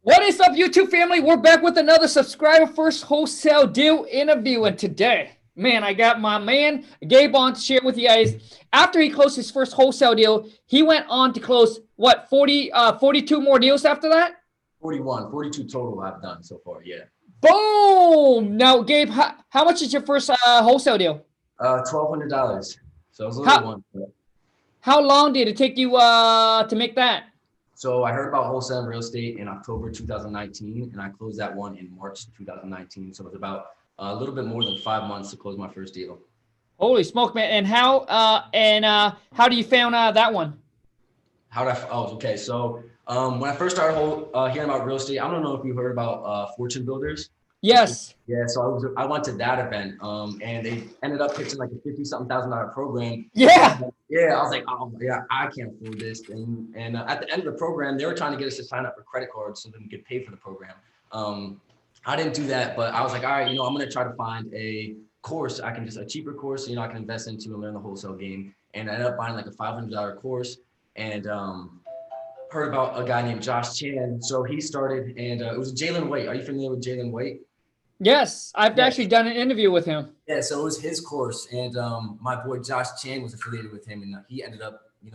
What is up, YouTube family? We're back with another subscriber first wholesale deal interview. And today, man, I got my man Gabe on to share with you guys. After he closed his first wholesale deal, he went on to close what 42 more deals after that? 41, 42 total I've done so far. Yeah. Boom! Now, Gabe, how much is your first wholesale deal? $1,200. So it was a little How one. how long did it take you to make that? So I heard about wholesale real estate in October 2019, and I closed that one in March 2019. So it was about a little bit more than 5 months to close my first deal. Holy smoke, man! And how do you found that one? How did I? Oh, okay. So when I first started hearing about real estate, I don't know if you heard about Fortune Builders. Yes. Yeah, so I went to that event, and they ended up pitching like a 50-something thousand program. Yeah. Yeah, I was like, oh yeah, I can't afford this thing. And at the end of the program, they were trying to get us to sign up for credit cards so that we could pay for the program. I didn't do that, but I was like, all right, I'm gonna try to find a course I can just a cheaper course, I can invest into and learn the wholesale game. And I ended up buying like a $500 course, and heard about a guy named Josh Chan. So he started, and it was Jalen White. Are you familiar with Jalen White? Yes, I've Yeah. actually done an interview with him. Yeah, so it was his course, and my boy Josh Chan was affiliated with him, and he ended up, he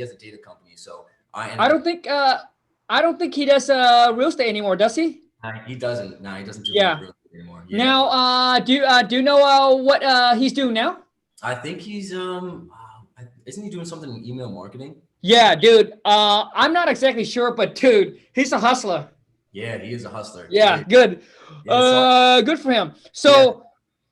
has a data company, so I I ended up. don't think I don't think he does real estate anymore, does he? He doesn't. No, he doesn't do Yeah. real estate anymore. Yeah, Now, do you know what he's doing now? I think he's isn't he doing something in email marketing? Yeah, dude. I'm not exactly sure, but dude, he's a hustler. Yeah, he is a hustler. Yeah, Yeah, good. yeah. So Good for him. yeah, So,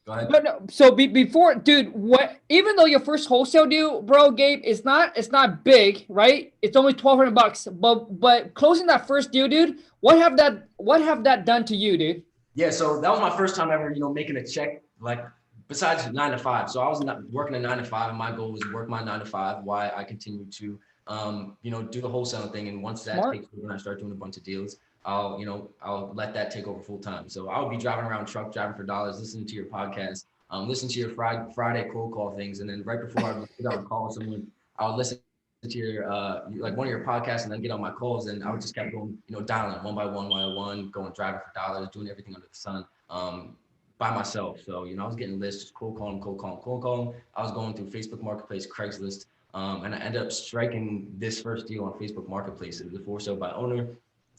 go ahead. but no, so before, dude, what? Even though your first wholesale deal, bro, Gabe, it's not big, right? It's only $1,200, but closing that first deal, dude, what have that done to you, dude? Yeah, so that was my first time ever, making a check like besides 9 to 5. So I was not working a 9 to 5, and my goal was to work my 9 to 5 while I continued to, do the wholesaling thing. And once that Smart. takes over and I start doing a bunch of deals, I'll let that take over full time. So I'll be driving around truck, driving for dollars, listening to your podcast, listening to your Friday cold call things, and then right before I get on a call with someone, I'll listen to your like one of your podcasts and then get on my calls, and I would just kept going, dialing one by one, going driving for dollars, doing everything under the sun, by myself. So I was getting lists, just cold calling, cold calling, cold calling. I was going through Facebook Marketplace, Craigslist, and I ended up striking this first deal on Facebook Marketplace. It was a for sale by owner.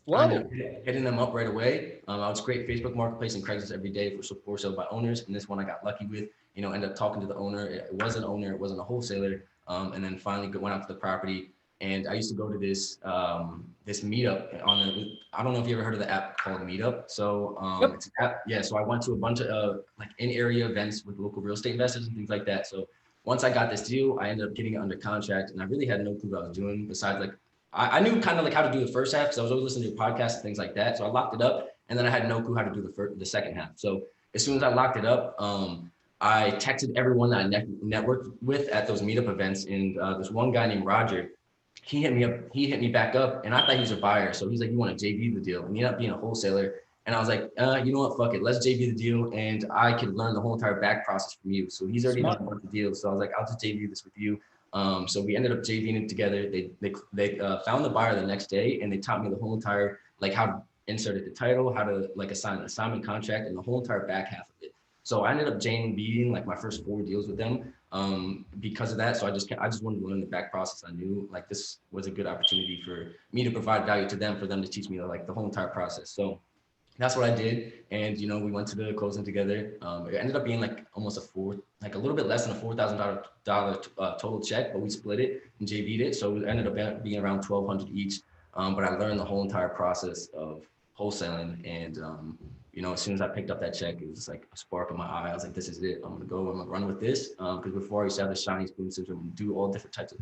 I ended Whoa. up hitting them up right away. I would scrape Facebook Marketplace and Craigslist every day for sale by owners. And this one I got lucky with, ended up talking to the owner. It was an owner, it wasn't a wholesaler. And then finally went out to the property. And I used to go to this meetup I don't know if you ever heard of the app called Meetup. So Yep. it's an app, yeah. So I went to a bunch of like in-area events with local real estate investors and things like that. So once I got this deal, I ended up getting it under contract, and I really had no clue what I was doing besides like I knew kind of like how to do the first half because I was always listening to podcasts and things like that. So I locked it up, and then I had no clue how to do the second half. So as soon as I locked it up, I texted everyone that I networked with at those meetup events, and this one guy named Roger, he hit me up. He hit me back up, and I thought he was a buyer. So he's like, "You want to JV the deal?" And he ended up being a wholesaler. And I was like, you know what, fuck it, let's JV the deal, and I can learn the whole entire back process from you. So he's already done Smart. a bunch of deals. So I was like, I'll just JV this with you. So we ended up JVing it together. They found the buyer the next day, and they taught me the whole entire, like, how to insert the title, how to like assign an assignment contract, and the whole entire back half of it. So I ended up JVing like my first 4 deals with them, because of that. So I just wanted to learn the back process. I knew like this was a good opportunity for me to provide value to them, for them to teach me like the whole entire process. So that's what I did. And, we went to the closing together. It ended up being like almost like a little bit less than a $4,000 total check, but we split it and JV'd it. So it ended up being around 1,200 each. But I learned the whole entire process of wholesaling. And, as soon as I picked up that check, it was just like a spark in my eye. I was like, this is it. I'm going to run with this. Because before I used to have the shiny spoon syndrome and do all different types of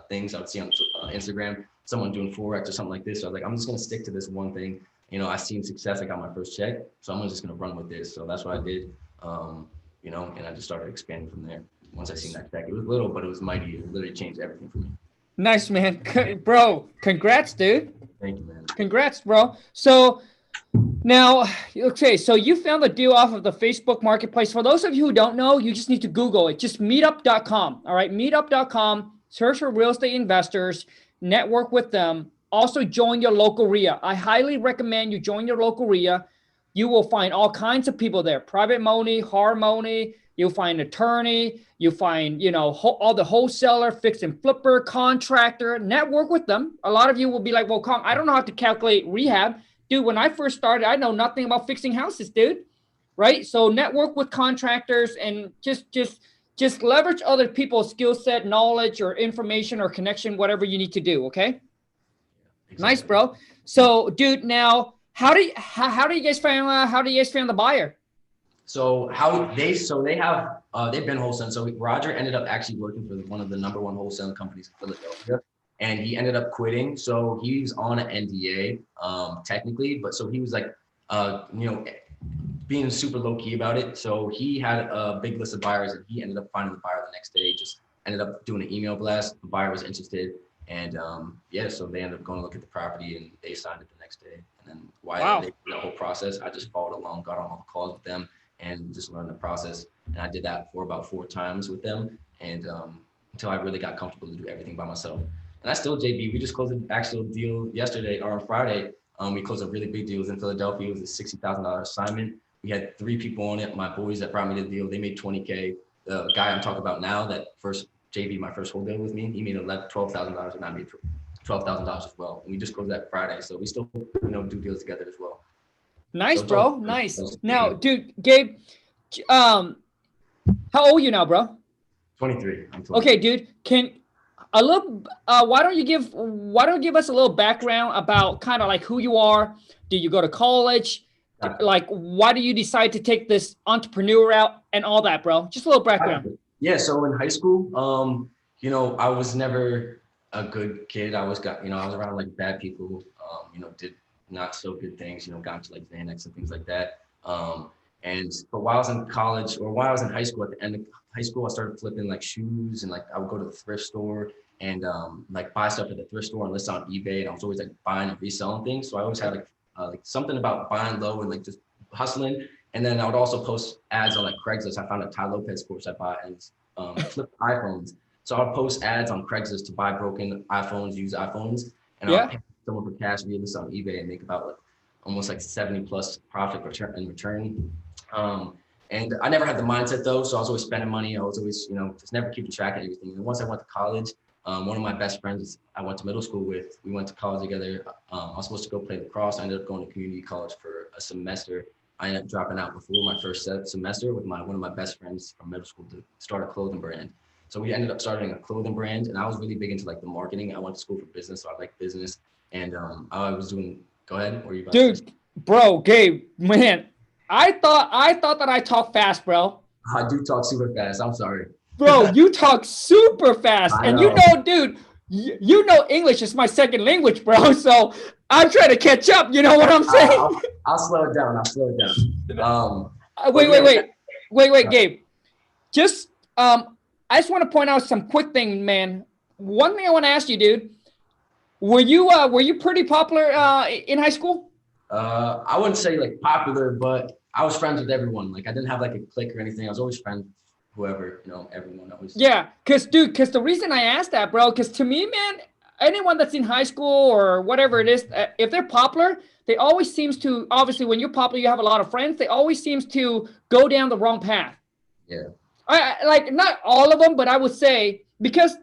things I would see on Instagram, someone doing Forex or something like this. So I was like, I'm just going to stick to this one thing. I seen success. I got my first check, so I'm just gonna run with this. So that's what I did. And I just started expanding from there. Once I seen that check, it was little, but it was mighty. It literally changed everything for me. Nice, man. Bro, congrats, dude. Thank you, man. Congrats, bro. So now, okay, so you found the deal off of the Facebook Marketplace. For those of you who don't know, you just need to Google it. Just meetup.com. All right, meetup.com. Search for real estate investors, network with them. also join your local RIA. I highly recommend you join your local RIA. You will find all kinds of people there, private money, hard money. You'll find attorney. You'll find, all the wholesaler, fix and flipper, contractor, network with them. A lot of you will be like, well, Kong, I don't know how to calculate rehab. Dude, when I first started, I know nothing about fixing houses, dude. Right? So network with contractors and just leverage other people's skill set, knowledge, or information or connection, whatever you need to do. Okay. Exactly. Nice, bro. So, dude, now how do you guys find the buyer? So they have they've been wholesaling. So Roger ended up actually working for one of the number one wholesaling companies in Philadelphia, and he ended up quitting. So he's on an NDA technically, but so he was like being super low key about it. So he had a big list of buyers, and he ended up finding the buyer the next day. Just ended up doing an email blast. The buyer was interested, and so they ended up going to look at the property, and they signed it the next day. And then they did the whole process, I just followed along, got on all the calls with them, and just learned the process. And I did that for about 4 times with them, and until I really got comfortable to do everything by myself. And I still, JB, we just closed an actual deal yesterday or on Friday. We closed a really big deal. It was in Philadelphia. It was a $60,000 assignment. We had 3 people on it. My boys that brought me the deal, they made $20K. The guy I'm talking about now, that first JB, my first whole deal with me, he made $12,000, and I made $12,000 as well. And we just closed that Friday, so we still do deals together as well. Nice, so bro. Nice. Now, dude, Gabe, how old are you now, bro? 23. I'm 23. Okay, dude. Why don't you give us a little background about kind of like who you are? Did you go to college? Like, why do you decide to take this entrepreneur route and all that, bro? Just a little background. Yeah. So in high school, I was never a good kid. I was around like bad people, did not so good things, got into like Xanax and things like that. But while I was in college, or while I was in high school, at the end of high school, I started flipping like shoes, and like I would go to the thrift store and like buy stuff at the thrift store and list on eBay. And I was always like buying and reselling things. So I always had like something about buying low and like just hustling. And then I would also post ads on like Craigslist. I found a Ty Lopez course I bought, and flip iPhones. So I would post ads on Craigslist to buy broken iPhones, used iPhones, and I would pay someone for cash via this on eBay and make about almost like 70 plus profit in return. And I never had the mindset though, so I was always spending money. I was always, just never keeping track of everything. And once I went to college, one of my best friends I went to middle school with, we went to college together. I was supposed to go play lacrosse. I ended up going to community college for a semester. I ended up dropping out before my first semester with one of my best friends from middle school to start a clothing brand. So we ended up starting a clothing brand, and I was really big into like the marketing. I went to school for business, so I like business. And I was doing, go ahead. What are you about to say? Bro, Gabe, man, I thought that I talk fast, bro. I do talk super fast. I'm sorry. Bro, you talk super fast. And dude, English is my second language, bro. So I'm trying to catch up. You know what I'm saying? I'll slow it down. Wait, Gabe. Just, I just want to point out some quick thing, man. One thing I want to ask you, dude. Were you pretty popular in high school? I wouldn't say like popular, but I was friends with everyone. Like I didn't have like a clique or anything. I was always friends with whoever, everyone always. Yeah, because the reason I asked that, bro, because to me, man, anyone that's in high school or whatever it is, if they're popular, they always seems to, obviously when you're popular, you have a lot of friends. They always seems to go down the wrong path. Yeah. I like not all of them, but I would say because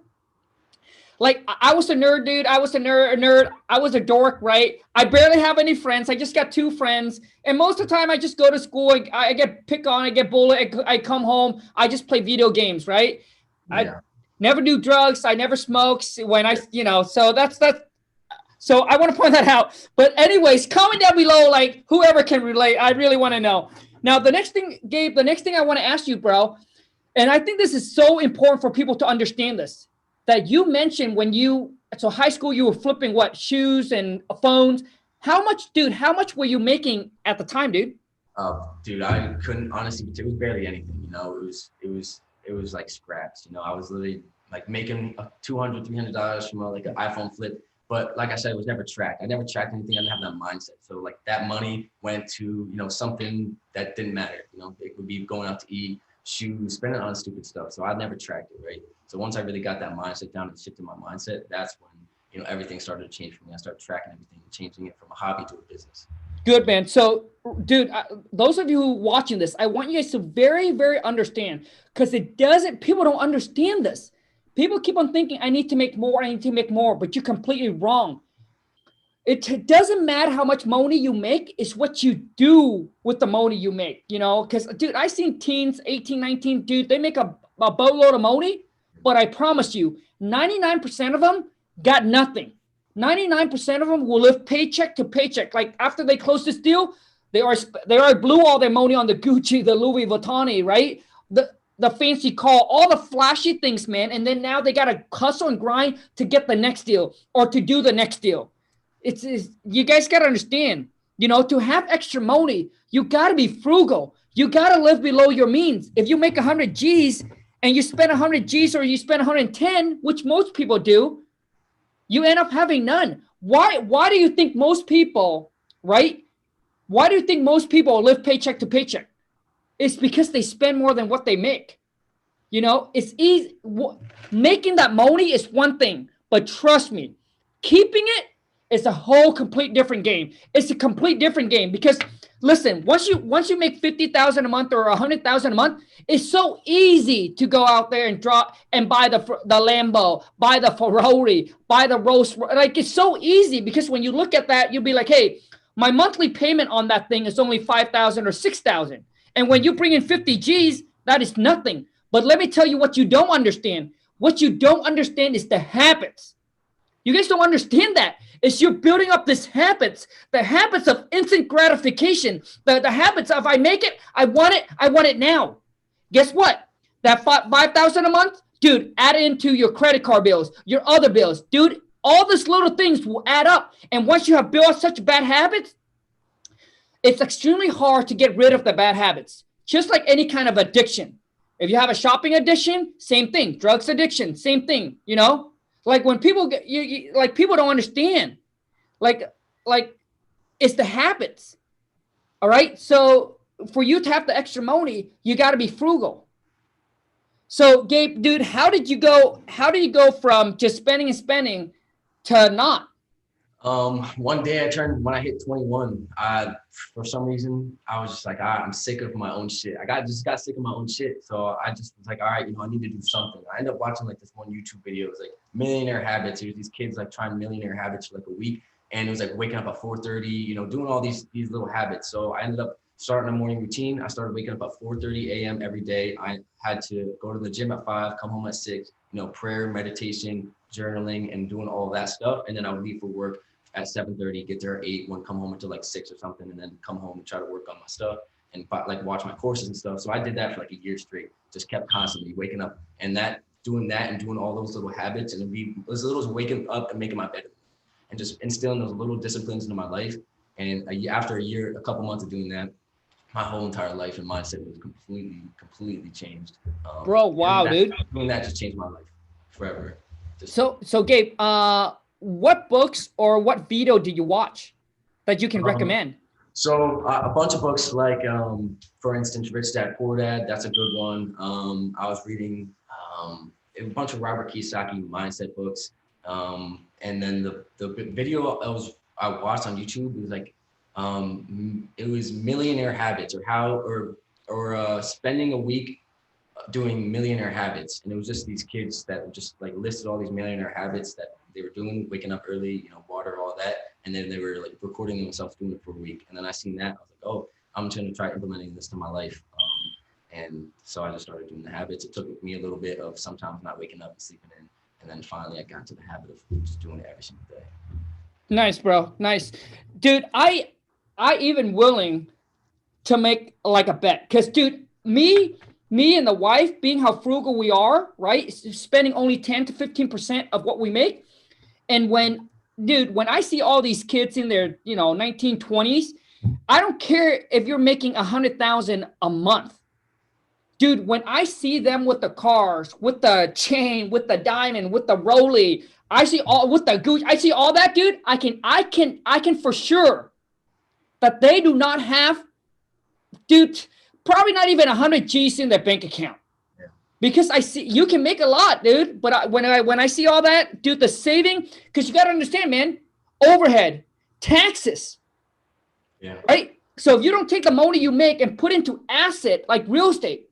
like I was a nerd, dude. I was a nerd. I was a dork, right? I barely have any friends. I just got 2 friends. And most of the time I just go to school. I get picked on. I get bullied. I come home. I just play video games, right? Yeah. I never do drugs. I never smoke when so that's. So I want to point that out. But anyways, comment down below, like whoever can relate. I really want to know. Now, the next thing, Gabe, I want to ask you, bro, and I think this is so important for people to understand this. That you mentioned so high school, you were flipping what, shoes and phones. How much were you making at the time, dude? Dude, I couldn't honestly, it was barely anything, it was like scraps, I was literally like making $200, $300 from like an iPhone flip. But like I said, it was never tracked. I never tracked anything. I didn't have that mindset. So like that money went to, something that didn't matter. It would be going out to eat, shoes, spending on stupid stuff. So I never tracked it, right? So once I really got that mindset down and shifted my mindset, that's when, everything started to change for me. I started tracking everything, changing it from a hobby to a business. Good, man. So, dude, those of you who are watching this, I want you guys to very, very understand, because people don't understand this. People keep on thinking, I need to make more, but you're completely wrong. It doesn't matter how much money you make, it's what you do with the money you make, because, dude, I seen teens, 18, 19, dude, they make a boatload of money, but I promise you, 99% of them got nothing. 99% of them will live paycheck to paycheck. Like after they close this deal, they already blew all their money on the Gucci, the Louis Vuitton, right? The fancy car, all the flashy things, man. And then now they got to hustle and grind to get the next deal or to do the next deal. It's you guys got to understand, to have extra money, you got to be frugal. You got to live below your means. If you make 100 G's and you spend 100 G's or you spend 110, which most people do, you end up having none. Why do you think most people, right? Why do you think most people live paycheck to paycheck? It's because they spend more than what they make. It's easy. Making that money is one thing, but trust me, keeping it is a whole complete different game. It's a complete different game because listen, once you make 50,000 a month or 100,000 a month, it's so easy to go out there and drop and buy the Lambo, buy the Ferrari, buy the Rolls. Like it's so easy because when you look at that, you'll be like, hey, my monthly payment on that thing is only 5,000 or 6,000. And when you bring in 50 G's, that is nothing. But let me tell you what you don't understand. What you don't understand is the habits. You guys don't understand that. It's you're building up this habits, the habits of instant gratification, the habits of I make it, I want it now. Guess what? That 5,000 a month, dude, add it into your credit card bills, your other bills, dude. All these little things will add up. And once you have built such bad habits, it's extremely hard to get rid of the bad habits. Just like any kind of addiction. If you have a shopping addiction, same thing. Drugs addiction, same thing. Like when people get like people don't understand. Like it's the habits. All right. So for you to have the extra money, you got to be frugal. So Gabe, dude, how did you go from just spending to not? One day when I hit 21, for some reason, I was just like, I'm sick of my own shit. Just got sick of my own shit. So I just was like, all right, I need to do something. I ended up watching like this one YouTube video. It was like millionaire habits. There's these kids like trying millionaire habits for like a week. And it was like waking up at 4:30, doing all these little habits. So I ended up starting a morning routine. I started waking up at 4:30 a.m. every day. I had to go to the gym at 5, come home at 6, prayer, meditation, journaling, and doing all that stuff. And then I would leave for work at 7:30, get there at 8, come home until like 6 or something, and then come home and try to work on my stuff and like watch my courses and stuff. So I did that for like a year straight, just kept constantly waking up and doing all those little habits, and those little waking up and making my bed and just instilling those little disciplines into my life. And after a couple months of doing that, my whole entire life and mindset was completely changed. Bro, wow, dude. Doing that just changed my life forever. So Gabe, what books or what video did you watch that you can recommend? So a bunch of books like, for instance, Rich Dad Poor Dad. That's a good one. I was reading a bunch of Robert Kiyosaki mindset books. And then the video I watched on YouTube, it was like, it was Millionaire Habits or spending a week doing millionaire habits. And it was just these kids that just like listed all these millionaire habits that they were doing, waking up early, water, all that. And then they were like recording themselves doing it for a week. And then I seen that, I was like, oh, I'm going to try implementing this to my life. And so I just started doing the habits. It took me a little bit of sometimes not waking up and sleeping in. And then finally I got into the habit of just doing it every single day. Nice, bro. Nice. Dude, I even willing to make like a bet. Because, dude, me and the wife, being how frugal we are, right? Spending only 10 to 15% of what we make. And when I see all these kids in their, 1920s, I don't care if you're making 100,000 a month. Dude, when I see them with the cars, with the chain, with the diamond, with the Rollie, I see all with the Gucci, I see all that, dude. I can for sure that they do not have, dude, probably not even 100 G's in their bank account. Yeah. because I see you can make a lot, dude. But when I see all that, dude, the saving, because you got to understand, man, overhead, taxes, Yeah. right? So if you don't take the money you make and put into asset like real estate,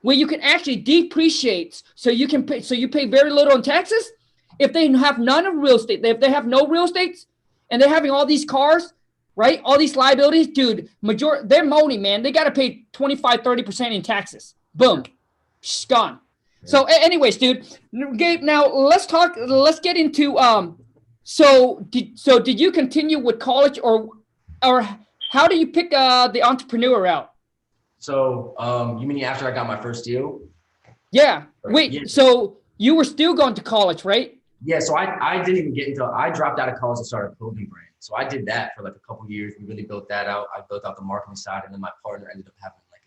where you can actually depreciate, so you can pay, so you pay very little in taxes. If they have none of real estate, if they have no real estates, and they're having all these cars, right? All these liabilities, dude. Their money, man, they got to pay 25-30% in taxes. Boom, gone. Yeah. So, anyways, dude, Gabe. Now let's talk. Let's get into So did you continue with college, or how do you pick the entrepreneur route? So you mean after I got my first deal? Yeah. Wait. Yeah. So you were still going to college, right? Yeah, so I didn't even get into, I dropped out of college and started a clothing brand. So I did that for like a couple of years. We really built that out. I built out the marketing side, and then my partner ended up having like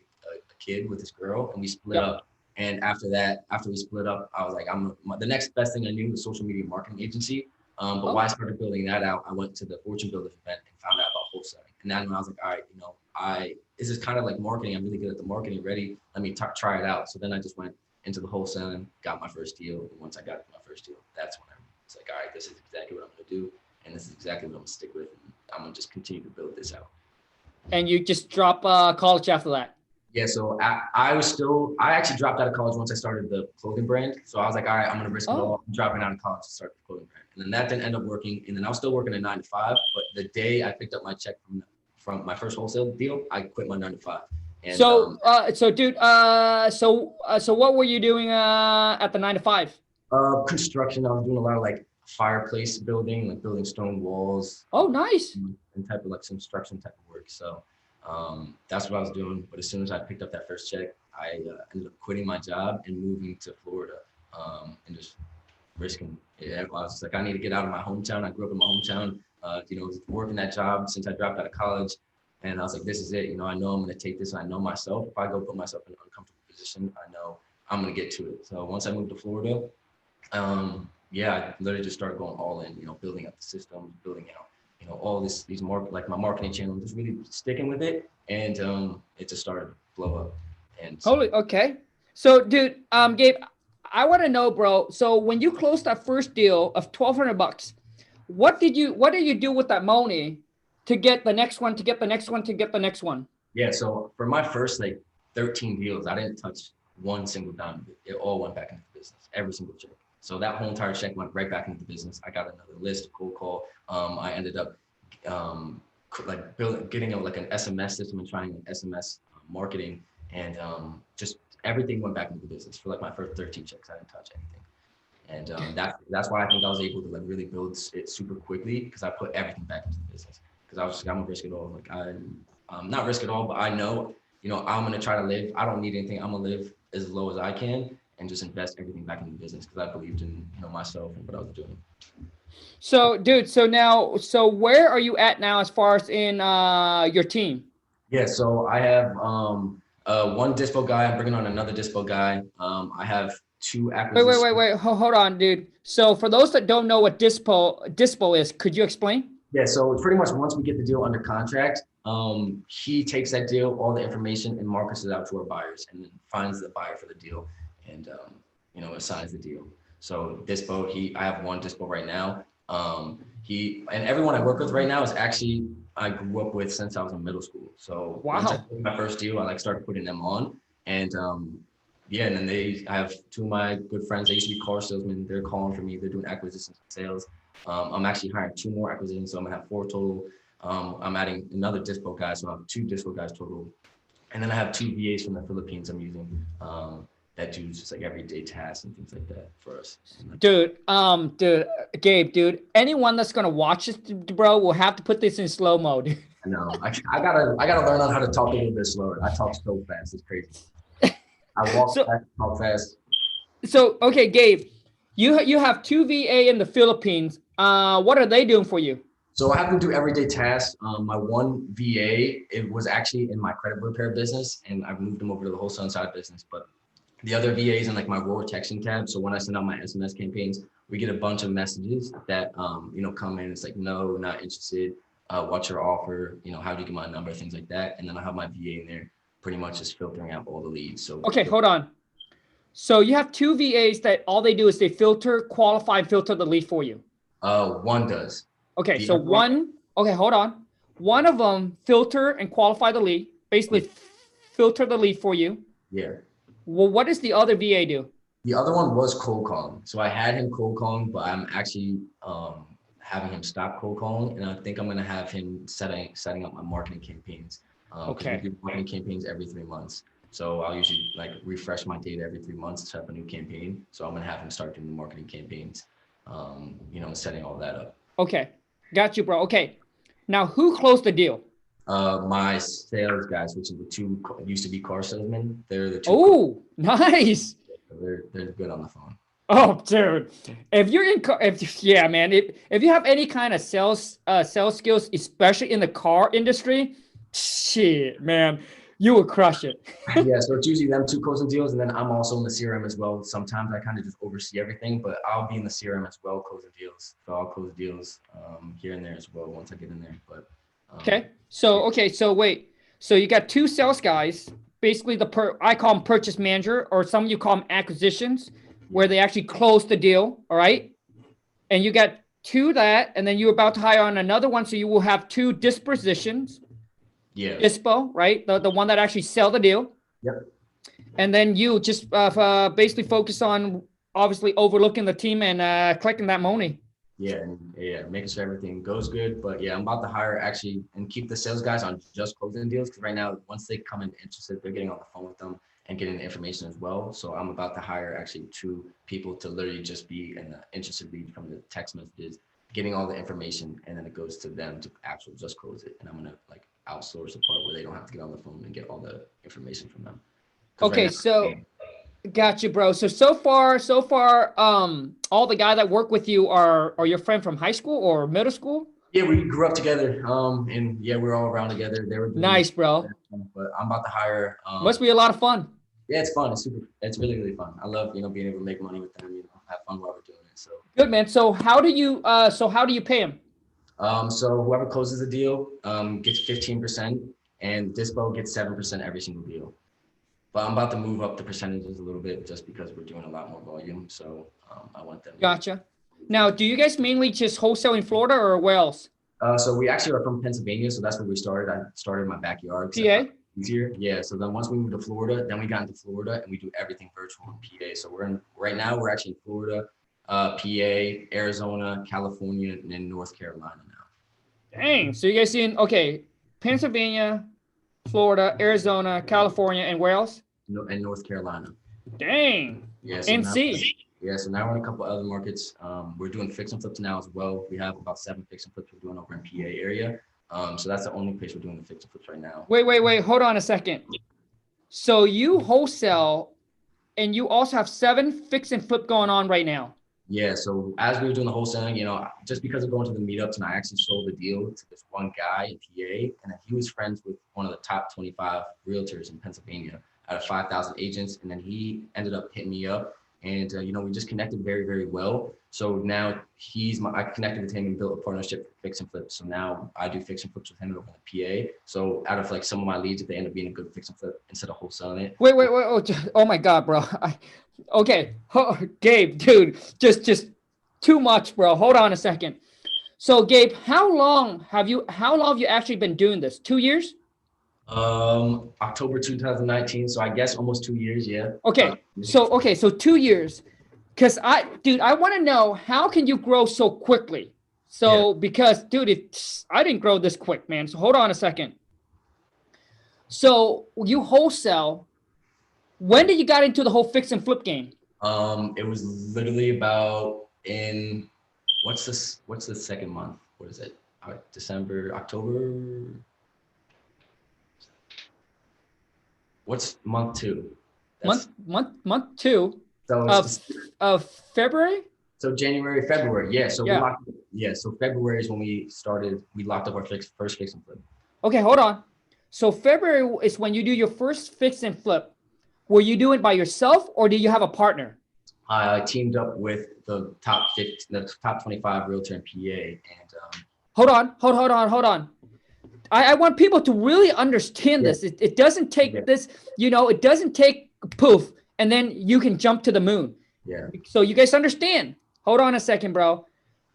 a kid with this girl, and we split up. And after that, after we split up, I was like, the next best thing I knew was social media marketing agency. But while I started building that out, I went to the Fortune Builders event and found out about wholesaling. And then I was like, all right, this is kind of like marketing. I'm really good at the marketing already. Let me try it out. So then I just went into the wholesaling, got my first deal. And once I got my first deal, that's when I was like, all right, this is exactly what I'm going to do. And this is exactly what I'm going to stick with. And I'm going to just continue to build this out. And you just drop college after that? Yeah, so I actually dropped out of college once I started the clothing brand. So I was like, all right, I'm going to risk it all. I'm dropping out of college to start the clothing brand. And then that didn't end up working. And then I was still working a 9 to 5. But the day I picked up my check from my first wholesale deal, I quit my 9 to 5. And, so what were you doing at the 9 to 5? Construction. I was doing a lot of like fireplace building, like building stone walls. Oh, nice. And type of like some construction type of work. So that's what I was doing. But as soon as I picked up that first check, I ended up quitting my job and moving to Florida and just risking it. I was just like, I need to get out of my hometown. I grew up in my hometown, working that job since I dropped out of college. And I was like, this is it. I know I'm going to take this. I know myself. If I go put myself in an uncomfortable position, I know I'm going to get to it. So once I moved to Florida, I literally just started going all in, building up the system, building out, all these more like my marketing channel, just really sticking with it. And it just started to blow up. And Holy, okay. So dude, Gabe, I want to know, bro. So when you closed that first deal of $1,200, what did you do with that money to get the next one, to get the next one, to get the next one? Yeah. So for my first like 13 deals, I didn't touch one single dime of it. It all went back into the business, every single check. So that whole entire check went right back into the business. I got another list, cold call. I ended up getting like an SMS system and trying an SMS marketing, and just everything went back into the business. For like my first 13 checks, I didn't touch anything. And that's why I think I was able to like really build it super quickly, because I put everything back into the business. Because I was just, I'm gonna risk it all. Like I'm not risk it all, but I know, I'm gonna try to live. I don't need anything. I'm gonna live as low as I can and just invest everything back into the business, because I believed in myself and what I was doing. So dude, so where are you at now as far as in your team? Yeah, so I have one dispo guy. I'm bringing on another dispo guy. I have 2 acquisitions. Wait. Hold on, dude. So for those that don't know what dispo is, could you explain? Yeah, so pretty much once we get the deal under contract, he takes that deal, all the information, and markets it out to our buyers, and then finds the buyer for the deal, and assigns the deal. So dispo, I have one dispo right now. And everyone I work with right now is actually I grew up with since I was in middle school. So once I took my first deal, I started putting them on, and and then I have 2 of my good friends. They used to be car salesmen. They're calling for me. They're doing acquisitions and sales. I'm actually hiring 2 more acquisitions, so I'm gonna have 4 total. I'm adding another dispo guy, so I have 2 dispo guys total, and then I have 2 VAs from the Philippines I'm using. That do just like everyday tasks and things like that for us. Dude, Gabe, anyone that's gonna watch this, bro, will have to put this in slow mode. I know. I gotta learn on how to talk a little bit slower. I talk so fast, it's crazy. I walk fast, talk fast. So okay, Gabe, you have 2 VA in the Philippines. What are they doing for you? So I have them do everyday tasks. My one VA, it was actually in my credit repair business, and I've moved them over to the wholesale side business. But the other VAs in like my Roar texting tab. So when I send out my SMS campaigns, we get a bunch of messages that come in. It's like, no, not interested. What's your offer? How do you get my number? Things like that. And then I have my VA in there, pretty much just filtering out all the leads. So okay, hold on. So you have two VAs that all they do is they filter, qualify, and filter the lead for you. One does. Okay, The so other one, one, okay, hold on. One of them filter and qualify the lead, basically filter the lead for you. yeah. Well, what does the other VA do? The other one was cold calling. So I had him cold calling, but I'm actually having him stop cold calling, and I think I'm gonna have him setting up my marketing campaigns. 'Cause Okay. we do marketing campaigns every 3 months. So I'll usually like refresh my data every 3 months to set up a new campaign. So I'm gonna have him start doing the marketing campaigns, setting all that up. Okay, got you, bro. Okay, now who closed the deal? My sales guys, which is the two used to be car salesmen, they're the two. Oh, nice. They're good on the phone. Oh, dude, if you're in car, yeah, man, if you have any kind of sales skills, especially in the car industry, shit, man, you will crush it. Yeah, so it's usually them two closing deals, and then I'm also in the CRM as well. Sometimes I kind of just oversee everything, but I'll be in the CRM as well, closing deals. So I'll close deals here and there as well once I get in there. But Okay, so wait, so you got two sales guys, basically I call them purchase manager, or some of you call them acquisitions, where they actually close the deal. All right, and you got two that, and then you're about to hire on another one, so you will have two dispositions. yeah, Dispo, right? The one that actually sell the deal. yep, And then you just basically focus on obviously overlooking the team and collecting that money. yeah, making sure everything goes good. But yeah, I'm about to hire actually and keep the sales guys on just closing deals, because right now once they come in interested, they're getting on the phone with them and getting the information as well. So I'm about to hire actually two people to literally just be in the interested lead from the text messages, getting all the information, and then it goes to them to actually just close it. And I'm gonna like outsource the part where they don't have to get on the phone and get all the information from them. 'Cause Okay, right now, so gotcha, bro. So far, all the guys that work with you are your friend from high school or middle school? yeah, we grew up together. And yeah, we're all around together. They were doing Nice, bro. but I'm about to hire. Must be a lot of fun. Yeah, it's fun. It's really, really fun. I love, being able to make money with them, have fun while we're doing it. So, Good, man. So how do you pay him? so whoever closes the deal, gets 15%, and Dispo gets 7% every single deal. But I'm about to move up the percentages a little bit just because we're doing a lot more volume. So, I want them. Gotcha. Now, do you guys mainly just wholesale in Florida or where else? So we actually are from Pennsylvania, so that's where we started. I started in my backyard. PA? Easier. Yeah. So then once we moved to Florida, then we got into Florida and we do everything virtual in PA. So right now we're actually in Florida, PA, Arizona, California, and then North Carolina now. Dang. So you guys seeing, okay, Pennsylvania, Florida, Arizona, California, and where else? And North Carolina. Dang. Yeah. So NC. So now we're in a couple other markets. We're doing fix and flips now as well. We have about 7 fix and flips we're doing over in PA area. So that's the only place we're doing the fix and flips right now. Wait. Hold on a second. So you wholesale and you also have 7 fix and flip going on right now. Yeah. So as we were doing the wholesaling, just because of going to the meetups, and I actually sold the deal to this one guy in PA, and then he was friends with one of the top 25 realtors in Pennsylvania out of 5,000 agents. And then he ended up hitting me up. And, we just connected very, very well. So now I connected with him and built a partnership for fix and flip. So now I do fix and flips with him over in the PA. So out of like some of my leads, if they end up being a good fix and flip instead of wholesaling it. Wait. Oh my God, bro. Okay. Gabe, dude, just too much, bro. Hold on a second. So Gabe, how long have you actually been doing this? 2 years? October 2019. So I guess almost 2 years. Yeah. Okay. So 2 years. Cause I want to know, how can you grow so quickly? So, because dude, I didn't grow this quick, man. So hold on a second. So you wholesale. When did you got into the whole fix and flip game? It was literally about what's the second month? What is it? December, October. What's month 2? Month 2 So of February. So January, February, yeah. So yeah. So February is when we locked up our first fix and flip. Okay, hold on. So February is when you do your first fix and flip. Were you doing it by yourself or do you have a partner? I teamed up with the top 25 realtor in PA, and hold on. I want people to really understand this. It doesn't take this, it doesn't take poof. and then you can jump to the moon. Yeah. So you guys understand. Hold on a second, bro.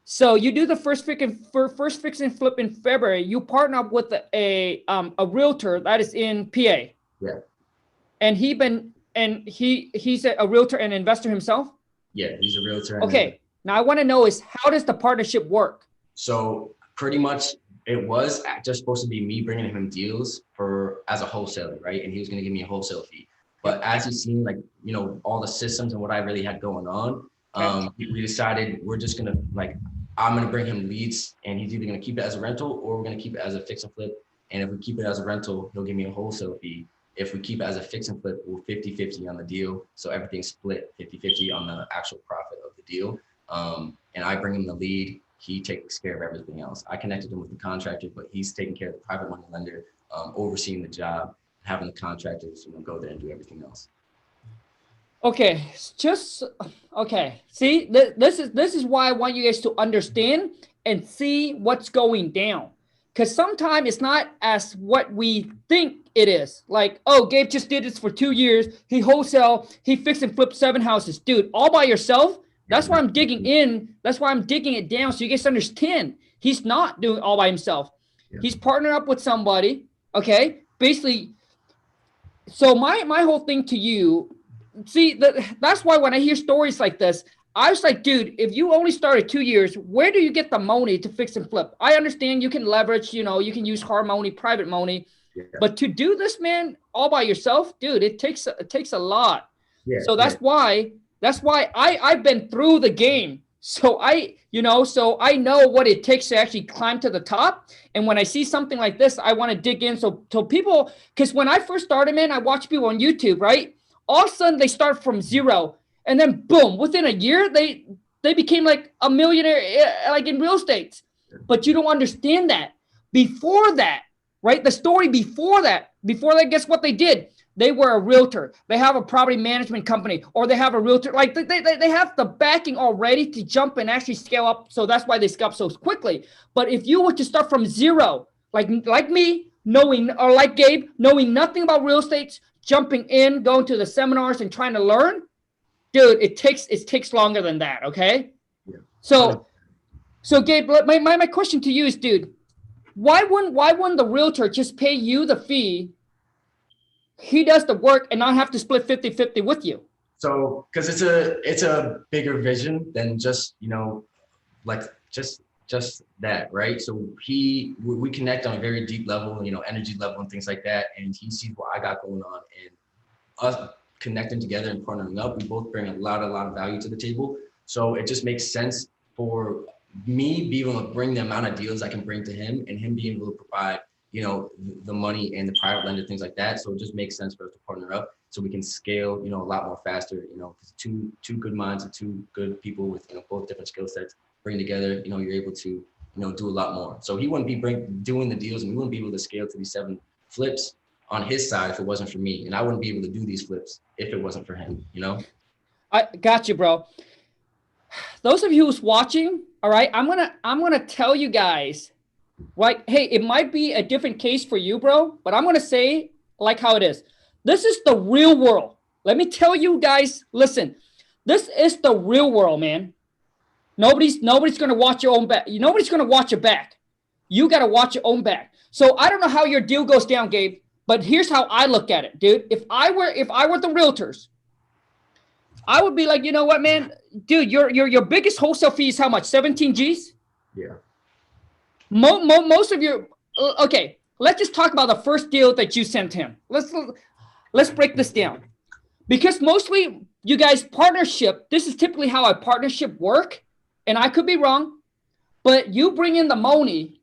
So you do the first fix and flip in February. You partner up with a realtor that is in PA. Yeah. And he's a realtor and investor himself. Yeah, he's a realtor. Okay. Now I want to know is how does the partnership work? So pretty much it was just supposed to be me bringing him deals as a wholesaler, right? And he was going to give me a wholesale fee. But as he's seen, like, you know, all the systems and what I really had going on, we decided we're just going to, like, I'm going to bring him leads, and he's either going to keep it as a rental or we're going to keep it as a fix and flip. And if we keep it as a rental, he'll give me a wholesale fee. If we keep it as a fix and flip, we're 50-50 on the deal. So everything's split 50-50 on the actual profit of the deal. And I bring him the lead. He takes care of everything else. I connected him with the contractor, but he's taking care of the private money lender, overseeing the job, having the contractors, you know, go there and do everything else. Okay, okay. See, this is why I want you guys to understand and see what's going down. Because sometimes it's not as what we think it is. Like, oh, Gabe just did this for 2 years. He wholesale, he fixed and flipped 7 houses. Dude, all by yourself? That's why I'm digging in. That's why I'm digging it down so you guys understand. He's not doing it all by himself. Yeah. He's partnering up with somebody, okay? Basically, so my whole thing to you, see, that's why when I hear stories like this, I was like, dude, if you only started 2 years, where do you get the money to fix and flip? I understand you can leverage, you know, you can use hard money, private money, but to do this, man, all by yourself, dude, it takes a lot. Yeah, so that's why I've been through the game. So I know what it takes to actually climb to the top. And when I see something like this, I want to dig in. So people, because when I first started, man, I watch people on YouTube, right? All of a sudden they start from zero. And then boom, within a year, they became like a millionaire, like in real estate. But you don't understand that. Before that, right? The story before that, guess what they did? They were a realtor. They have a property management company, or they have a realtor. Like they have the backing already to jump and actually scale up. So that's why they scale up so quickly. But if you were to start from zero, like me, knowing, or like Gabe, knowing nothing about real estate, jumping in, going to the seminars and trying to learn, dude, it takes longer than that. Okay. Yeah. So Gabe, my question to you is, dude, why wouldn't the realtor just pay you the fee? He does the work and not have to split 50-50 with you. So, because it's a bigger vision than just, you know, like just that, right? So we connect on a very deep level, you know, energy level and things like that. And he sees what I got going on, and us connecting together and partnering up, we both bring a lot of value to the table. So it just makes sense for me being able to bring the amount of deals I can bring to him, and him being able to provide, you know, the money and the private lender, things like that. So it just makes sense for us to partner up so we can scale, you know, a lot more faster, you know, because two good minds and two good people with, you know, both different skill sets bring together, you know, you're able to, you know, do a lot more. So he wouldn't be doing the deals, and we wouldn't be able to scale to these 7 flips on his side if it wasn't for me. And I wouldn't be able to do these flips if it wasn't for him, you know? I got you, bro. Those of you who's watching, all right, I'm gonna tell you guys, right? Hey, it might be a different case for you, bro, but I'm going to say like how it is. This is the real world. Let me tell you guys, listen, this is the real world, man. Nobody's going to watch your own back. Nobody's going to watch your back. You got to watch your own back. So I don't know how your deal goes down, Gabe, but here's how I look at it, dude. If I were the realtors, I would be like, you know what, man, dude, your biggest wholesale fee is how much? 17 G's? Yeah. Most of your, okay, let's just talk about the first deal that you sent him. Let's break this down, because mostly you guys partnership. This is typically how a partnership work, and I could be wrong, but you bring in the money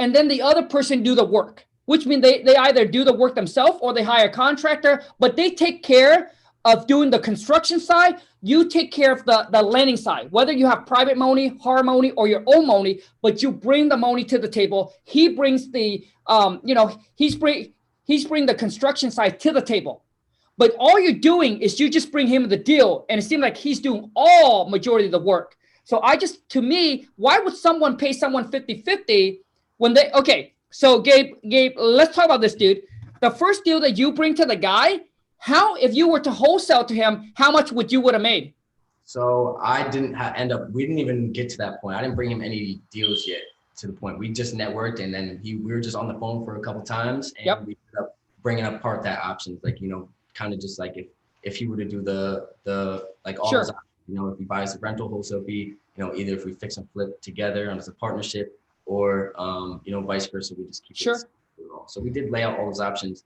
and then the other person do the work, which means they either do the work themselves or they hire a contractor, but they take care of doing the construction side. You take care of the lending side, whether you have private money, hard money, or your own money, but you bring the money to the table. He brings the, he's bring the construction side to the table. But all you're doing is you just bring him the deal, and it seems like he's doing all majority of the work. So to me, why would someone pay someone 50-50 when okay, so Gabe, let's talk about this, dude. The first deal that you bring to the guy, How, if you were to wholesale to him, how much would have made? So I didn't we didn't even get to that point. I didn't bring him any deals yet to the point. We just networked, and then we were just on the phone for a couple times, and Yep. we ended up bringing up part that options, like, kind of just like if he were to do the like all Sure. his options, if he buys a rental wholesale fee, either if we fix and flip together as a partnership, or vice versa, we just keep Sure. it. So we did lay out all those options.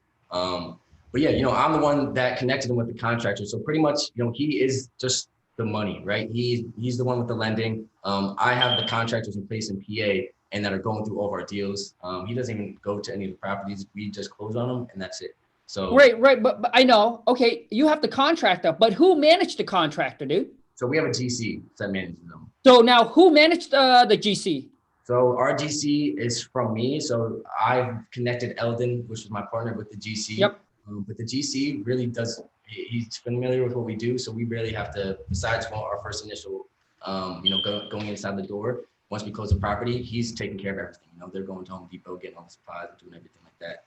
But yeah, I'm the one that connected him with the contractor. So pretty much, he is just the money, right? He's the one with the lending. I have the contractors in place in PA and that are going through all of our deals. He doesn't even go to any of the properties. We just close on them and that's it. So Right. But I know. Okay, you have the contractor, but who managed the contractor, dude? So we have a GC that manages them. So now who managed the GC? So our GC is from me. So I've connected Eldon, which is my partner, with the GC. Yep. But the GC really he's familiar with what we do. So we really have to, besides our first initial, going inside the door, once we close the property, he's taking care of everything. They're going to Home Depot, getting all the supplies, and doing everything like that.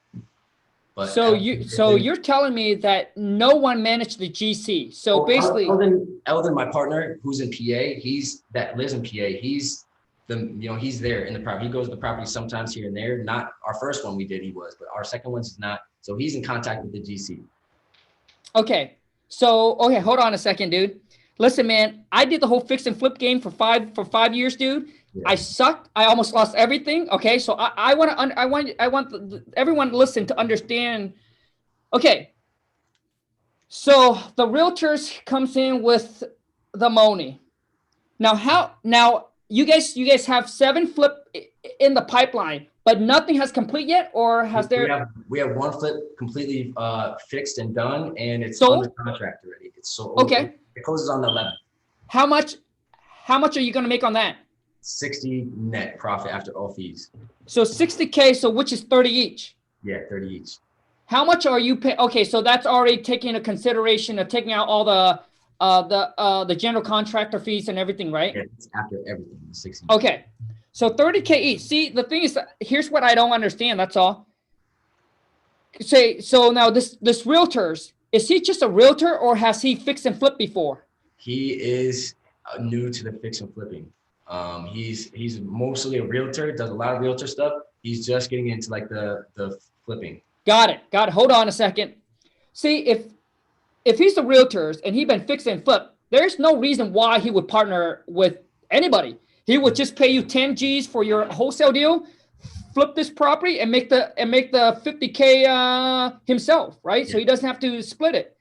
But so you're telling me that no one managed the GC. So basically, Eldon, my partner, who's in PA, that lives in PA. He's he's there in the property. He goes to the property sometimes here and there. Not our first one we did, but our second one's not. So he's in contact with the GC. Okay. So, okay, hold on a second, dude. Listen, man, I did the whole fix and flip game for 5 years, dude. Yeah. I sucked. I almost lost everything. Okay. So I want everyone to listen to understand. Okay. So the realtors comes in with the money. Now you guys have 7 flip in the pipeline, but nothing has complete yet, or has there? We have 1 flip completely fixed and done, and it's sold? Under contract already. It's sold. Okay. It closes on the 11th. How much are you going to make on that? 60 net profit after all fees. So 60K, so which is 30 each. Yeah, 30 each. How much are you paying? Okay, so that's already taking into consideration of taking out all the general contractor fees and everything, right? Yeah, it's after everything, 60. Okay, so 30K each. See, the thing is, here's what I don't understand. That's all. So now this realtors, is he just a realtor or has he fixed and flipped before? He is new to the fix and flipping. He's mostly a realtor, does a lot of realtor stuff. He's just getting into like the flipping. Got it. Hold on a second. See, if he's the realtors and he's been fix and flip, there's no reason why he would partner with anybody. He would just pay you 10 G's for your wholesale deal, flip this property and make the 50K himself, right? Yeah. So he doesn't have to split it.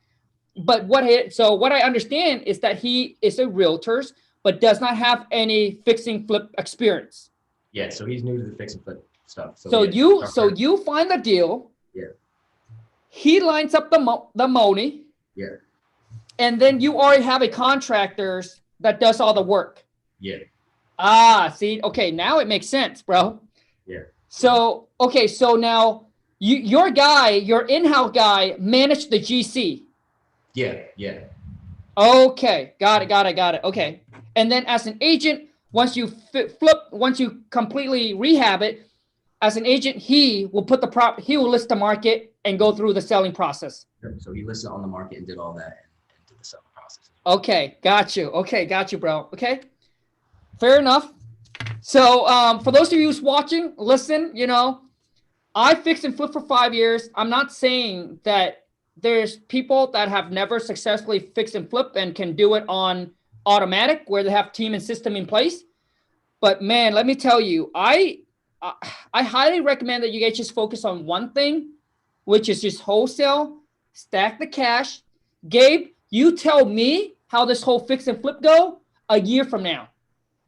But what I understand is that he is a realtor, but does not have any fixing flip experience. Yeah, so he's new to the fix and flip stuff. So you find the deal. Yeah. He lines up the money. Yeah. And then you already have a contractor that does all the work. Yeah. See, okay, now it makes sense, bro. Yeah. So, okay, so now your in-house guy managed the GC. Yeah. Okay, got it. Okay. And then as an agent, once you once you completely rehab it, as an agent, he will list the market and go through the selling process. So he listed on the market and did all that and did the selling process. Okay, got you, bro. Okay, fair enough. So for those of you who's watching, listen, I fixed and flipped for 5 years. I'm not saying that there's people that have never successfully fixed and flipped and can do it on automatic where they have team and system in place. But man, let me tell you, I highly recommend that you guys just focus on one thing, which is just wholesale, stack the cash. Gabe, you tell me how this whole fix and flip go a year from now.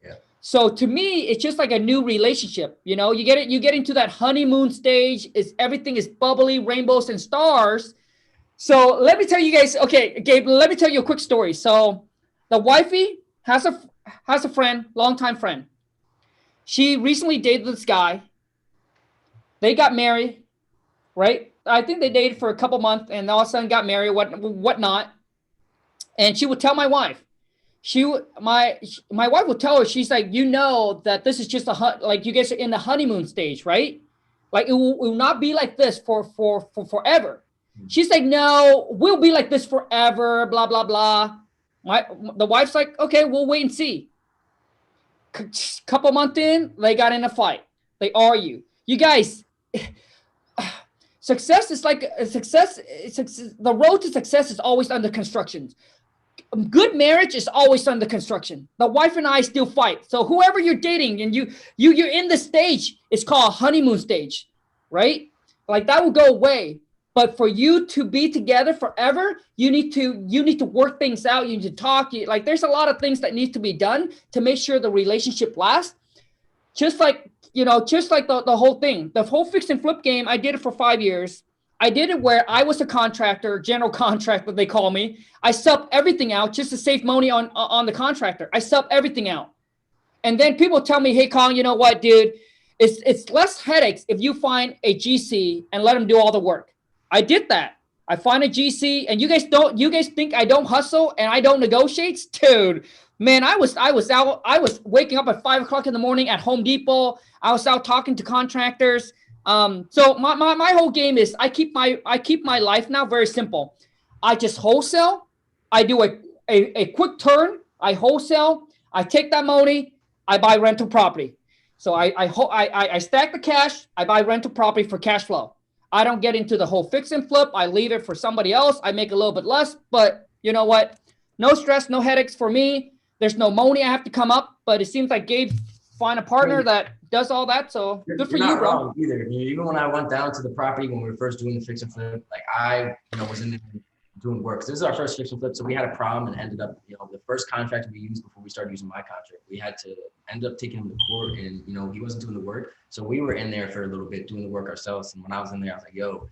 Yeah. So to me, it's just like a new relationship. You get into that honeymoon stage. Everything is bubbly, rainbows and stars. So let me tell you guys, okay, Gabe, let me tell you a quick story. So the wifey has a friend, longtime friend. She recently dated this guy. They got married, right? I think they dated for a couple months and all of a sudden got married, whatnot. And she would tell my wife, my wife would tell her, she's like, that this is just like you guys are in the honeymoon stage, right? Like it will not be like this for forever. She's like, no, we'll be like this forever, blah, blah, blah. The wife's like, okay, we'll wait and see. Couple months in, they got in a fight. They argue. You guys, success is like success. The road to success is always under construction. Good marriage is always under construction. The wife and I still fight. So whoever you're dating and you're in the stage, it's called honeymoon stage, right? Like that will go away. But for you to be together forever, you need to work things out. You need to talk. Like there's a lot of things that need to be done to make sure the relationship lasts. Just like the whole thing, the whole fix and flip game. I did it for 5 years. I did it where I was a contractor, general contractor, they call me. I subbed everything out just to save money on the contractor. I subbed everything out. And then people tell me, hey, Kong, you know what, dude? It's less headaches if you find a GC and let them do all the work. I did that. I find a GC, and you guys think I don't hustle and I don't negotiate? Dude, man, I was waking up at 5 o'clock in the morning at Home Depot. I was out talking to contractors. So my whole game is I keep my life now very simple. I just wholesale. I do a quick turn. I wholesale. I take that money. I buy rental property. So I stack the cash. I buy rental property for cash flow. I don't get into the whole fix and flip. I leave it for somebody else. I make a little bit less, but you know what? No stress, no headaches for me. There's no money I have to come up, but it seems like Gabe find a partner that does all that. So good for you, bro. Wrong either. Even when I went down to the property when we were first doing the fix and flip, like I was in there doing work. This is our first fix and flip, so we had a problem and ended up, the first contract we used before we started using my contract, we had to end up taking him to court, and he wasn't doing the work, so we were in there for a little bit doing the work ourselves. And when I was in there, I was like, yo,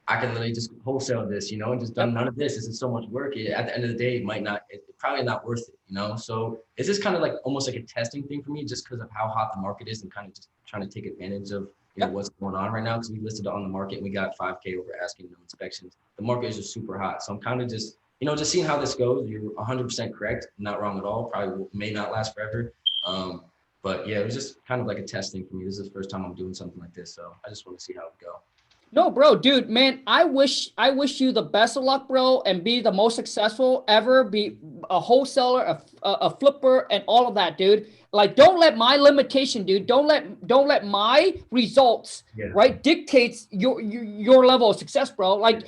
I can literally just wholesale this, and just done none of this. This is so much work. At the end of the day, it's probably not worth it, So it's just kind of like almost like a testing thing for me, just because of how hot the market is and kind of just trying to take advantage of what's going on right now. Because we listed it on the market and we got 5K over asking, inspections. The market is just super hot. So I'm kind of just, just seeing how this goes. You're 100% correct. Not wrong at all. Probably may not last forever. But yeah, it was just kind of like a testing for me. This is the first time I'm doing something like this. So I just want to see how it go. No, bro, dude, man, I wish you the best of luck, bro, and be the most successful ever, be a wholesaler, a flipper, and all of that, dude. Like, don't let my limitation, dude, don't let my results, right, dictates your level of success, bro. Like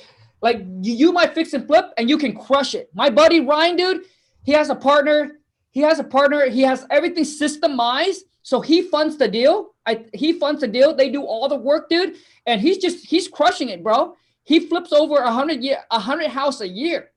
you might fix and flip and you can crush it. My buddy Ryan, dude, he has a partner. He has everything systemized. So he funds the deal. They do all the work, dude. And he's crushing it, bro. He flips over 100 house a year,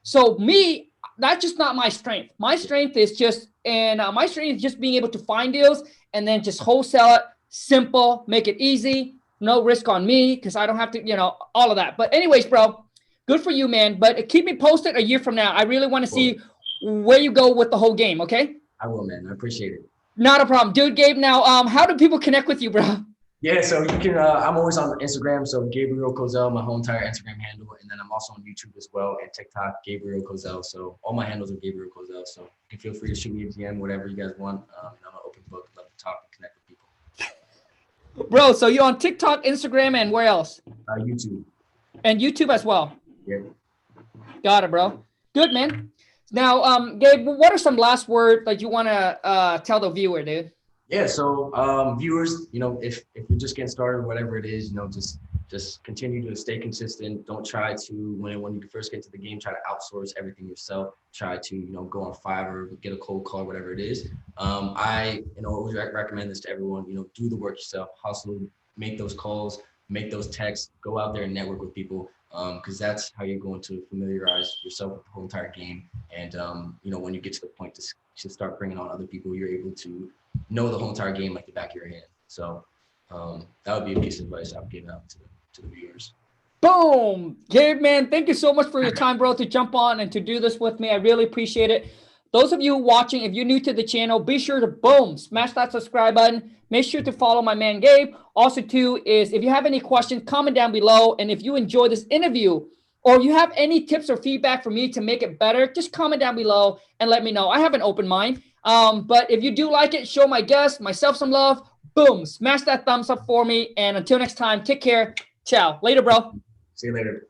So me, that's just not my strength. My strength is just being able to find deals and then just wholesale it, simple, make it easy, no risk on me because I don't have to, all of that. But anyways, bro, good for you, man. But keep me posted a year from now. I really want to see where you go with the whole game. Okay? I will, man. I appreciate it. Not a problem, dude. Gabe, now, how do people connect with you, bro? Yeah, so you can, I'm always on Instagram. So Gabriel Kozel, my whole entire Instagram handle. And then I'm also on YouTube as well and TikTok, Gabriel Kozel. So all my handles are Gabriel Kozel. So you can feel free to shoot me a DM, whatever you guys want. And I'm an open book. Love to talk and connect with people. Bro, so you're on TikTok, Instagram, and where else? YouTube. And YouTube as well? Yeah. Got it, bro. Good, man. Now, Gabe, what are some last words that you want to tell the viewer, dude? Yeah, so viewers, if you're just getting started, whatever it is, just continue to stay consistent. Don't try to, when you first get to the game, try to outsource everything yourself. Try to, go on Fiverr, get a cold call, whatever it is. I, always recommend this to everyone, do the work yourself, hustle, make those calls, make those texts, go out there and network with people. Because that's how you're going to familiarize yourself with the whole entire game. And, when you get to the point to start bringing on other people, you're able to know the whole entire game like the back of your hand. So that would be a piece of advice I would give out to the viewers. Boom. Gabe, man, thank you so much for your time, bro, to jump on and to do this with me. I really appreciate it. Those of you watching, if you're new to the channel, be sure to smash that subscribe button. Make sure to follow my man Gabe. Also, too, is if you have any questions, comment down below. And if you enjoy this interview or you have any tips or feedback for me to make it better, just comment down below and let me know. I have an open mind. But if you do like it, show my guests, myself some love. Boom. Smash that thumbs up for me. And until next time, take care. Ciao. Later, bro. See you later.